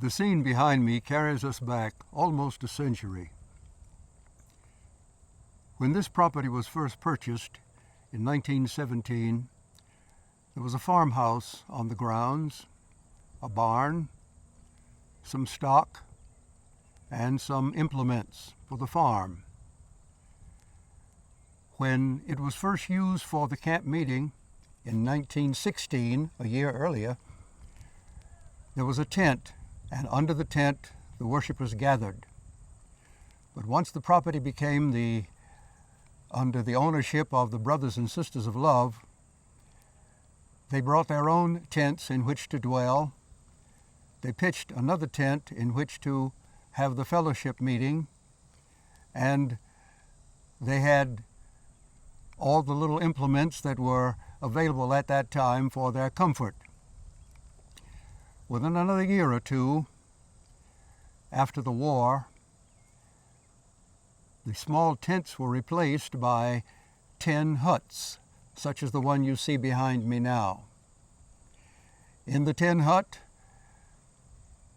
The scene behind me carries us back almost a century. When this property was first purchased in 1917, there was a farmhouse on the grounds, a barn, some stock, and some implements for the farm. When it was first used for the camp meeting in 1916, a year earlier, there was a tent, and under the tent the worshipers gathered. But once the property became under the ownership of the Brothers and Sisters of Love, they brought their own tents in which to dwell. They pitched another tent in which to have the fellowship meeting, and they had all the little implements that were available at that time for their comfort. Within another year or two, after the war, the small tents were replaced by tin huts, such as the one you see behind me now. In the tin hut,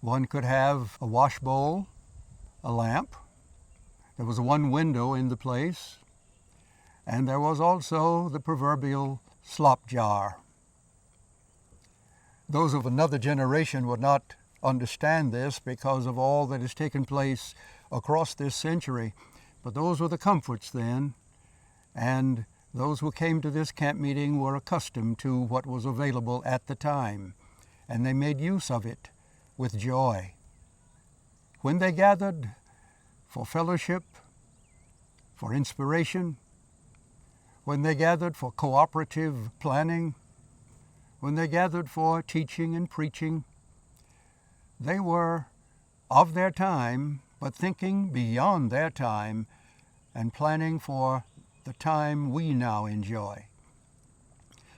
one could have a wash bowl, a lamp. There was one window in the place, and there was also the proverbial slop jar. Those of another generation would not understand this because of all that has taken place across this century, but those were the comforts then, and those who came to this camp meeting were accustomed to what was available at the time, and they made use of it with joy. When they gathered for fellowship, for inspiration, when they gathered for cooperative planning, when they gathered for teaching and preaching, they were of their time, but thinking beyond their time and planning for the time we now enjoy.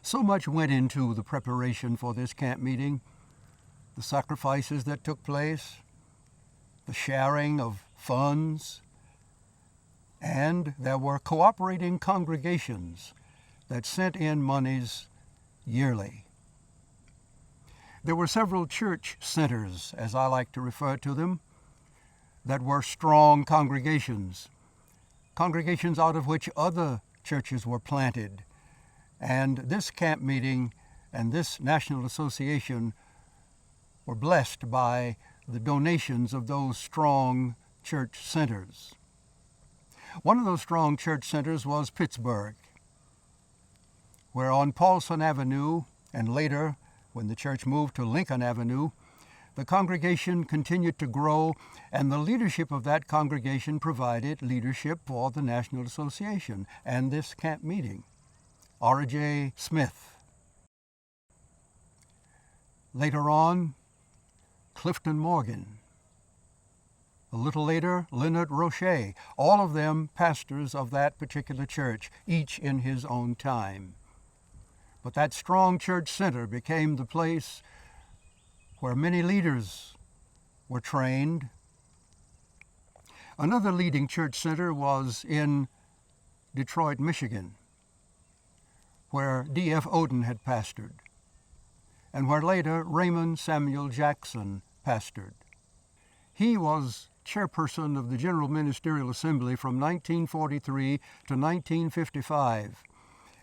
So much went into the preparation for this camp meeting, the sacrifices that took place, the sharing of funds, and there were cooperating congregations that sent in monies yearly. There were several church centers, as I like to refer to them, that were strong congregations out of which other churches were planted. And this camp meeting and this National Association were blessed by the donations of those strong church centers. One of those strong church centers was Pittsburgh, where on Paulson Avenue, and later when the church moved to Lincoln Avenue, the congregation continued to grow, and the leadership of that congregation provided leadership for the National Association and this camp meeting. R.J. Smith. Later on, Clifton Morgan. A little later, Leonard Roche, all of them pastors of that particular church, each in his own time. But that strong church center became the place where many leaders were trained. Another leading church center was in Detroit, Michigan, where D.F. Oden had pastored, and where later Raymond Samuel Jackson pastored. He was chairperson of the General Ministerial Assembly from 1943 to 1955,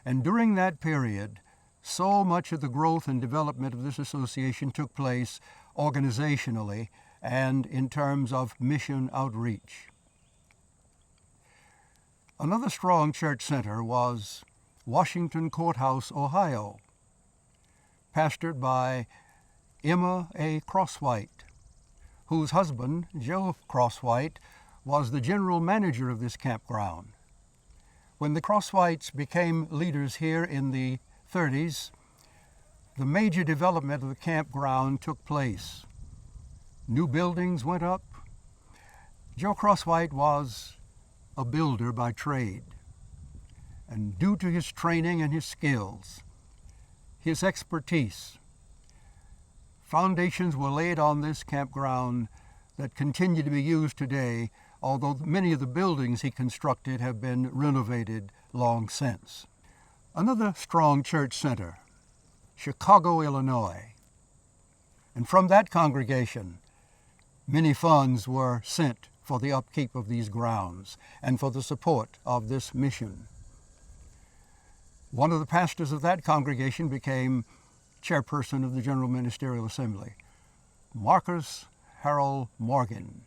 and during that period, so much of the growth and development of this association took place organizationally and in terms of mission outreach. Another strong church center was Washington Courthouse, Ohio, pastored by Emma A. Crosswhite, whose husband, Joe Crosswhite, was the general manager of this campground. When the Crosswhites became leaders here in the 30s, the major development of the campground took place. New buildings went up. Joe Crosswhite was a builder by trade, and due to his training and his skills, his expertise, foundations were laid on this campground that continue to be used today, although many of the buildings he constructed have been renovated long since. Another strong church center, Chicago, Illinois. And from that congregation many funds were sent for the upkeep of these grounds and for the support of this mission. One of the pastors of that congregation became chairperson of the General Ministerial Assembly, Marcus Harold Morgan.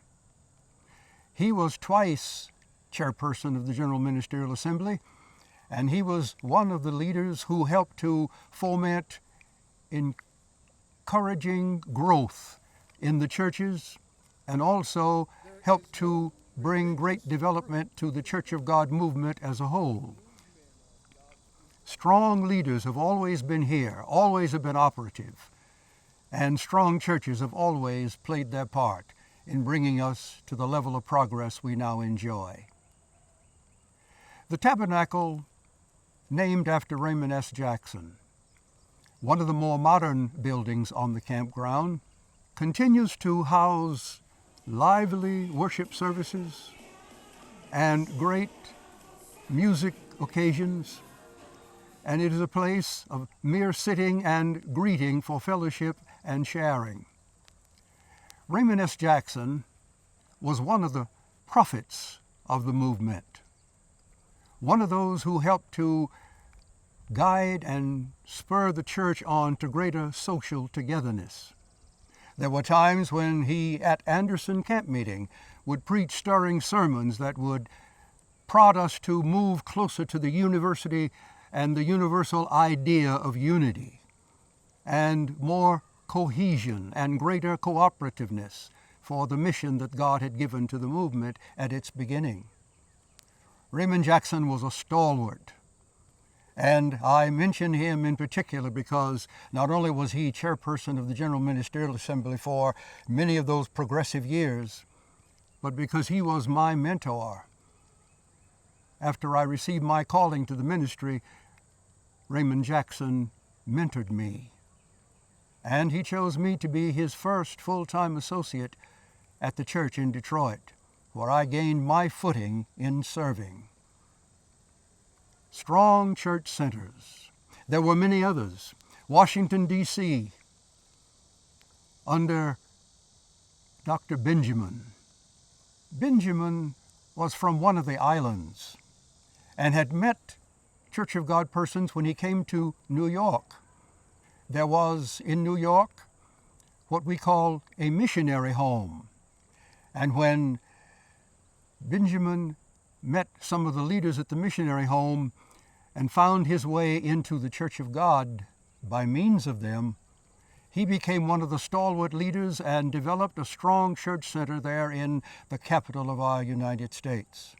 He was twice chairperson of the General Ministerial Assembly, and he was one of the leaders who helped to foment encouraging growth in the churches and also helped to bring great development to the Church of God movement as a whole. Strong leaders have always been here, always have been operative, and strong churches have always played their part in bringing us to the level of progress we now enjoy. The tabernacle, named after Raymond S. Jackson, one of the more modern buildings on the campground, continues to house lively worship services and great music occasions, and it is a place of mere sitting and greeting for fellowship and sharing. Raymond S. Jackson was one of the prophets of the movement, one of those who helped to guide and spur the church on to greater social togetherness. There were times when he, at Anderson Camp Meeting, would preach stirring sermons that would prod us to move closer to the university and the universal idea of unity, and more cohesion and greater cooperativeness for the mission that God had given to the movement at its beginning. Raymond Jackson was a stalwart, and I mention him in particular because not only was he chairperson of the General Ministerial Assembly for many of those progressive years, but because he was my mentor. After I received my calling to the ministry, Raymond Jackson mentored me, and he chose me to be his first full-time associate at the church in Detroit, where I gained my footing in serving. Strong church centers. There were many others. Washington, D.C., under Dr. Benjamin. Benjamin was from one of the islands and had met Church of God persons when he came to New York. There was in New York what we call a missionary home. And when Benjamin met some of the leaders at the missionary home and found his way into the Church of God by means of them, he became one of the stalwart leaders and developed a strong church center there in the capital of our United States.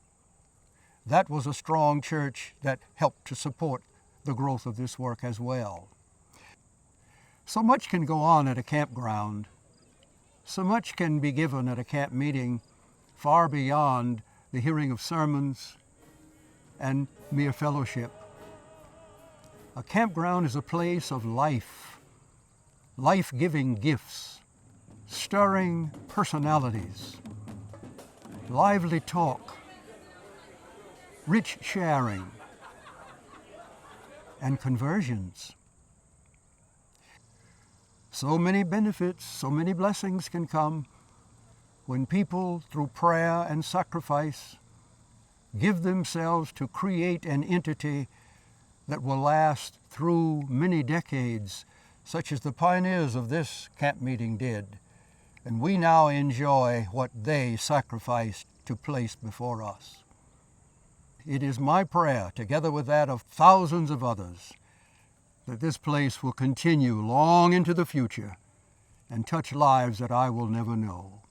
That was a strong church that helped to support the growth of this work as well. So much can go on at a campground. So much can be given at a camp meeting far beyond the hearing of sermons and mere fellowship. A campground is a place of life, life-giving gifts, stirring personalities, lively talk, rich sharing, and conversions. So many benefits, so many blessings can come when people, through prayer and sacrifice, give themselves to create an entity that will last through many decades, such as the pioneers of this camp meeting did. And we now enjoy what they sacrificed to place before us. It is my prayer, together with that of thousands of others, that this place will continue long into the future and touch lives that I will never know.